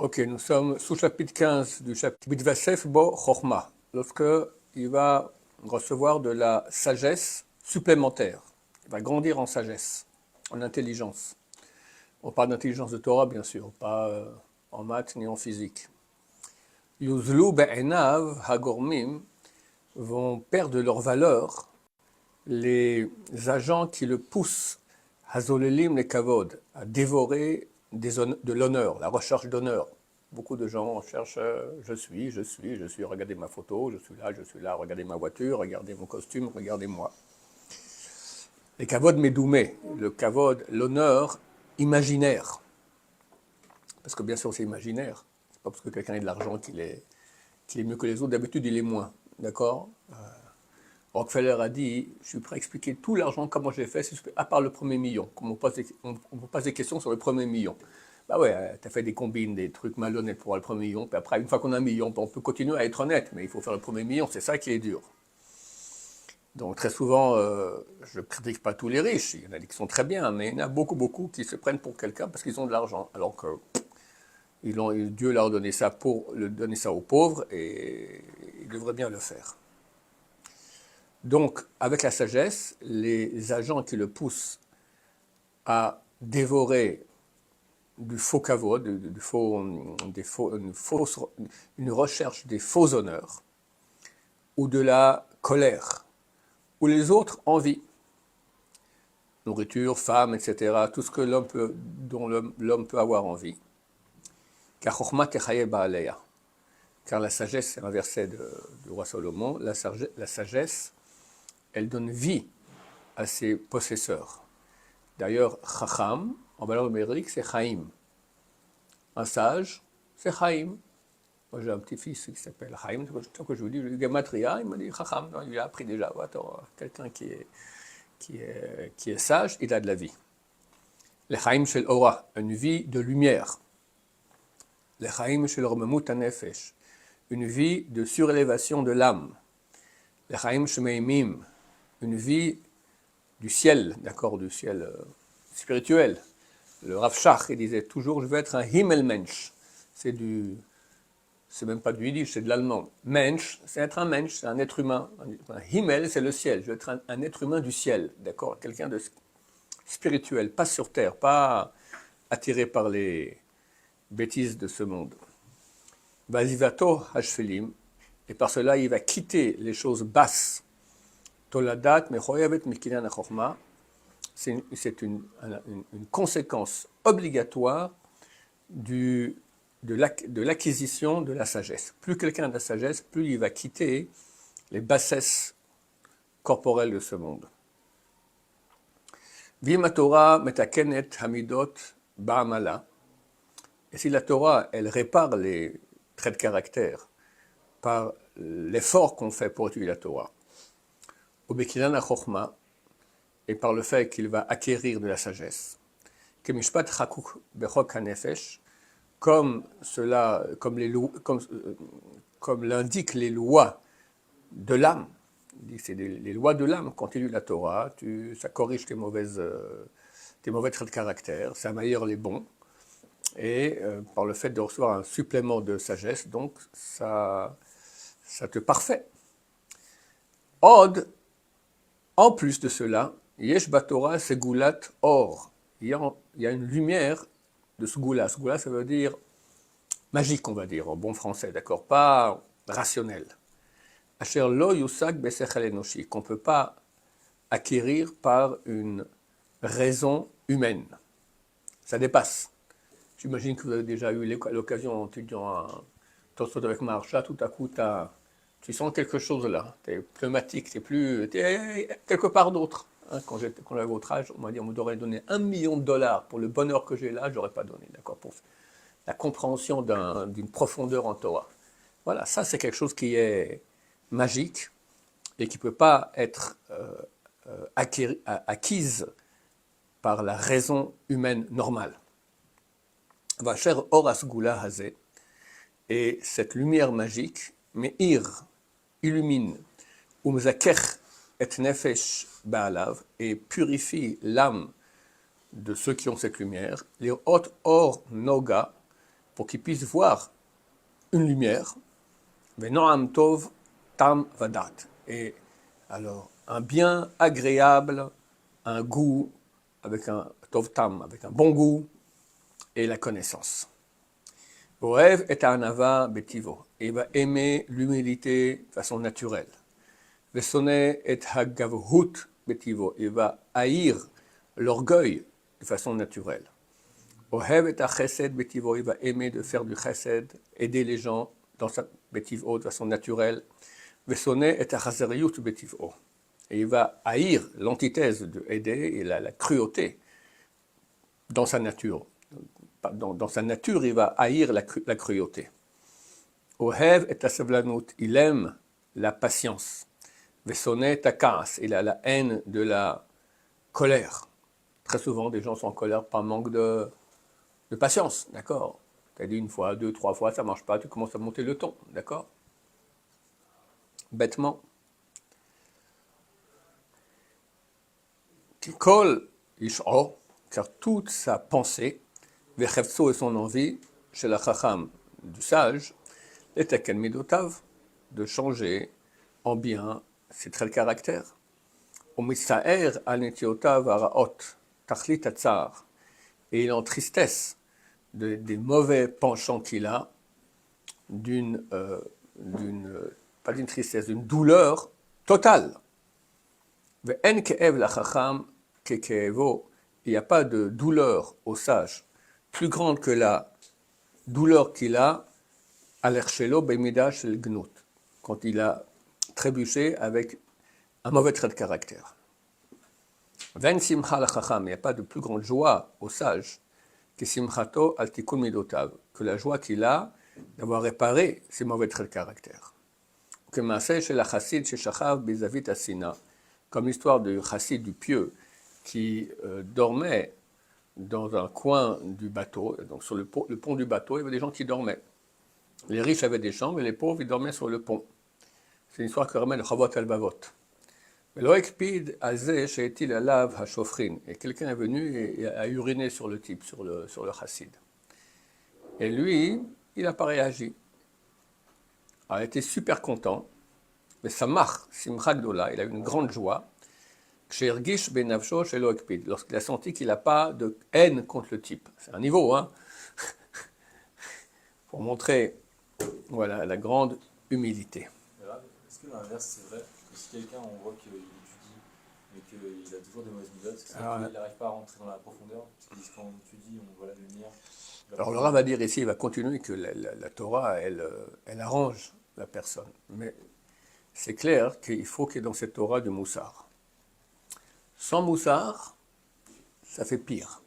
Ok, nous sommes sous chapitre 15 du chapitre Bitvasef Bo Chochma, lorsque il va recevoir de la sagesse supplémentaire. Il va grandir en sagesse, en intelligence. On parle d'intelligence de Torah, bien sûr, pas en maths ni en physique. Yuzlu be'enav hagormim vont perdre leur valeur les agents qui le poussent, hazolelim les kavod, à dévorer de l'honneur, la recherche d'honneur. Beaucoup de gens cherchent je suis, regardez ma photo, je suis là, regardez ma voiture, regardez mon costume, regardez-moi. Les kavod medoumé, le kavod, l'honneur imaginaire. Parce que bien sûr c'est imaginaire, c'est pas parce que quelqu'un a de l'argent qu'il est mieux que les autres, d'habitude il est moins, d'accord. Rockefeller a dit, je suis prêt à expliquer tout l'argent, comment j'ai fait, à part le premier million. Comme on me pose des questions sur le premier million. Bah ouais, tu as fait des combines, des trucs malhonnêtes pour avoir le premier million, puis après, une fois qu'on a un million, on peut continuer à être honnête, mais il faut faire le premier million, c'est ça qui est dur. Donc très souvent, je ne critique pas tous les riches, il y en a qui sont très bien, mais il y en a beaucoup qui se prennent pour quelqu'un parce qu'ils ont de l'argent, alors que Dieu leur a donné ça pour donner ça aux pauvres, et ils devraient bien le faire. Donc, avec la sagesse, les agents qui le poussent à dévorer du faux kavod, une recherche des faux honneurs, ou de la colère, ou les autres envies, nourriture, femme, etc., tout ce que dont l'homme peut avoir envie. Car la sagesse, c'est un verset du roi Salomon, la sagesse, elle donne vie à ses possesseurs. D'ailleurs, Chacham, en valeur numérique, c'est Chaim. Un sage, c'est Chaim. Moi, j'ai un petit-fils qui s'appelle Chaim. Tant que je vous dis, le Gematria, il m'a dit Chacham. Non, il a appris déjà. Attends, quelqu'un qui est sage, il a de la vie. Le Chaim shel Ora, une vie de lumière. Le Chaim shel Romemut Hanefesh, une vie de surélévation de l'âme. Le Chaim shemeimim, une vie du ciel, d'accord, du ciel spirituel. Le Rav Shach, il disait toujours, je veux être un Himmelmensch. C'est même pas du yiddish, c'est de l'allemand. Mensch, c'est être un mensch, c'est un être humain. Un Himmel, c'est le ciel. Je veux être un être humain du ciel, d'accord, quelqu'un de spirituel, pas sur terre, pas attiré par les bêtises de ce monde. Vazivato hashfelim, et par cela, il va quitter les choses basses. Toladat mechoyavet mikinan achorma, c'est une conséquence obligatoire de l'acquisition de la sagesse. Plus quelqu'un a de la sagesse, plus il va quitter les bassesses corporelles de ce monde. Vima Torah metakenet hamidot ba'amala. Et si la Torah, elle répare les traits de caractère par l'effort qu'on fait pour étudier la Torah, Ubekinan achorma, et par le fait qu'il va acquérir de la sagesse. Kemishpat chakuk bechok hanefesh, comme l'indiquent les lois de l'âme. C'est les lois de l'âme. Quand tu lis la Torah, ça corrige tes mauvais traits de caractère, ça améliore les bons, et par le fait de recevoir un supplément de sagesse, donc ça te parfait. Od, en plus de cela, Yesh Batora Segulat Or. Il y a une lumière de Segula. Segula, ça veut dire magique, on va dire, en bon français, d'accord, pas rationnel. Asher lo yusak besechel enoshi, qu'on ne peut pas acquérir par une raison humaine. Ça dépasse. J'imagine que vous avez déjà eu l'occasion, en étudiant un Tosfot avec Maharsha, tout à coup, tu sens quelque chose là. Tu es pneumatique, tu es quelque part d'autre. Hein, quand j'avais votre âge, on m'a dit, on m'aurait donné $1 million pour le bonheur que j'ai là, je n'aurais pas donné, d'accord, pour la compréhension d'une profondeur en Torah. Voilà, ça c'est quelque chose qui est magique et qui ne peut pas être acquise par la raison humaine normale. Vacher oras gula hazé, et cette lumière magique, meir, illumine, umzakech et nefesh ba'alav, et purifie l'âme de ceux qui ont cette lumière, les hot or noga, pour qu'ils puissent voir une lumière. Venoam tov tam vadat. Et alors, un bien agréable, un goût, avec un tov tam, avec un bon goût, et la connaissance. Ohev et anava betivo. Il va aimer l'humilité de façon naturelle. Vesone et hagavhut betivo. Il va haïr l'orgueil de façon naturelle. Ohev et chesed betivo. Il va aimer de faire du chesed, aider les gens dans sa betivo de façon naturelle. Vesone et chazeriut betivo. Et il va haïr l'antithèse de aider et la cruauté dans sa nature. Dans sa nature, il va haïr la cruauté. Ohev et asavlanut, il aime la patience. Vesone takas, il a la haine de la colère. Très souvent, des gens sont en colère par manque de patience, d'accord? Tu as dit une fois, deux, trois fois, ça ne marche pas, tu commences à monter le ton, d'accord? Bêtement. Kikol ish'o, car toute sa pensée, Vechevso et son envie, chez la chacham du sage, est aken midotav, de changer en bien ses traits de caractère. Omisaer anetiotav araot, tachlit atzar, et il entristesse des mauvais penchants qu'il a, pas d'une tristesse, d'une douleur totale. Ve'en ke'ev la chacham kekevo, il n'y a pas de douleur au sage plus grande que la douleur qu'il a à l'erchelo bemida shel gnut, quand il a trébuché avec un mauvais trait de caractère. Ven simcha la chacham, il n'y a pas de plus grande joie au sage que simchato al tikun midotav, que la joie qu'il a d'avoir réparé ses mauvais traits de caractère. Que maaseh shel chassid shechachav bizavit asina, comme l'histoire du chassid du pieux qui dormait dans un coin du bateau, donc sur le pont du bateau, il y avait des gens qui dormaient. Les riches avaient des chambres et les pauvres, ils dormaient sur le pont. C'est une histoire que ramène le Chavot al-Bavot. Et quelqu'un est venu et a uriné sur le type, sur le chassid. Et lui, il n'a pas réagi. Il a été super content, mais samach, simcha gdola, il a eu une grande joie, lorsqu'il a senti qu'il n'a pas de haine contre le type. C'est un niveau, hein, pour montrer voilà, la grande humilité. Est-ce que l'inverse c'est vrai? Que si quelqu'un on voit qu'il étudie, mais qu'il a toujours des mauvaises méthodes, c'est ça qu'il n'arrive pas à rentrer dans la profondeur? Parce que quand on étudie, on voit la lumière. Alors le Rav va dire ici, il va continuer que la Torah, elle arrange la personne. Mais c'est clair qu'il faut qu'il y ait dans cette Torah du moussar. Sans moussar, ça fait pire.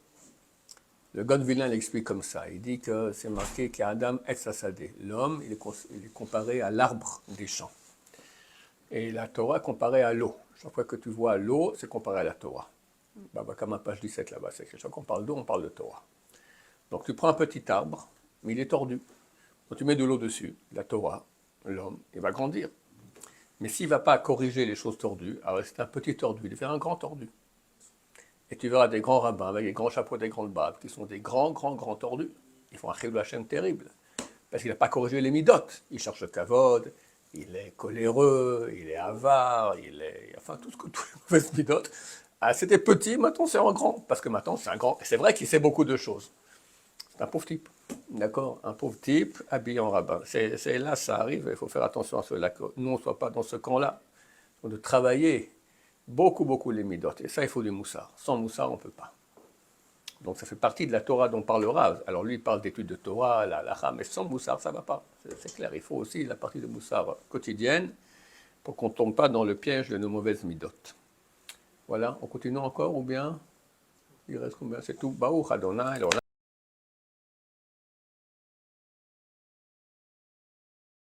Le God vilain l'explique comme ça. Il dit que c'est marqué qu'Adam est Assadé. L'homme, il est comparé à l'arbre des champs. Et la Torah comparée à l'eau. Chaque fois que tu vois l'eau, c'est comparé à la Torah. Comme à page 17 là-bas, c'est que chaque fois qu'on parle d'eau, on parle de Torah. Donc tu prends un petit arbre, mais il est tordu. Quand tu mets de l'eau dessus, la Torah, l'homme, il va grandir. Mais s'il ne va pas corriger les choses tordues, alors c'est un petit tordu, il fait un grand tordu. Et tu verras des grands rabbins avec des grands chapeaux, des grandes barbes, qui sont des grands tordus. Ils font un chilul Hashem terrible. Parce qu'il n'a pas corrigé les midotes. Il cherche le kavod, il est coléreux, il est avare, enfin tout ce que tous les mauvaises midotes. Ah, c'était petit, maintenant c'est en grand. Parce que maintenant c'est un grand. Et c'est vrai qu'il sait beaucoup de choses. C'est un pauvre type. D'accord? Un pauvre type habillé en rabbin. C'est là, ça arrive, il faut faire attention à cela, que nous, on ne soit pas dans ce camp-là. Il faut de travailler beaucoup les midotes. Et ça, il faut du moussar. Sans moussar, on ne peut pas. Donc ça fait partie de la Torah dont parle le Rav. Alors lui, il parle d'études de Torah, la halakha, mais sans moussar, ça ne va pas. C'est clair, il faut aussi la partie de moussar quotidienne pour qu'on ne tombe pas dans le piège de nos mauvaises midotes. Voilà, on continue encore ou bien il reste combien? C'est tout. Baruch Adonai.